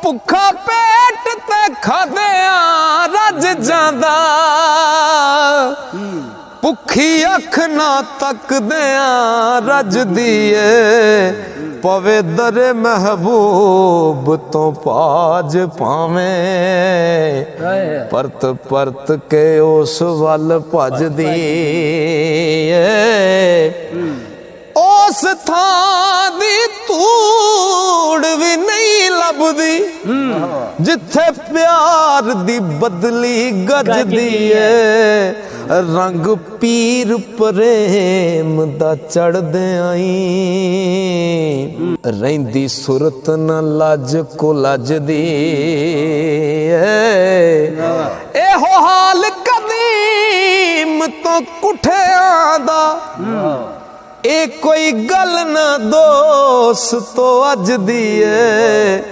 ਭੁੱਖਾ ਪੇਟ ਤੇ ਖਾਦਿਆਂ ਰੱਜ ਜਾਂਦਾ, ਭੁੱਖੀ ਅੱਖ ਨਾ ਤੱਕਦਿਆਂ ਰੱਜਦੀ ਏ। ਪਵੇ ਦਰੇ ਮਹਿਬੂਬ ਤੋਂ ਪਾਜ ਪਾਵੇਂ, ਪਰਤ ਪਰਤ ਕੇ ਉਸ ਵੱਲ ਭੱਜਦੀ ਏ। ਉਸ ਥਾਂ ਦੀ ਧੂੜ ਵੀ ਨਹੀਂ ਲੱਭਦੀ ਜਿੱਥੇ ਪਿਆਰ ਦੀ ਬਦਲੀ ਗੱਜਦੀ ਏ। ਰੰਗ ਪੀਰ ਪ੍ਰੇਮ ਦਾ ਚੜ੍ਹਦਿਆਂ ਈ, ਰਹਿੰਦੀ ਸੁਰਤ ਨਾ ਲੱਜ ਕੋ ਲੱਜਦੀ ਏ। ਇਹੋ ਹਾਲ ਕਦੀਮ ਤੋਂ ਕੁੱਠਿਆਂ ਦਾ, ਇਹ ਕੋਈ ਗੱਲ ਨਾ ਦੋਸਤੋ ਅੱਜ ਦੀ ਏ।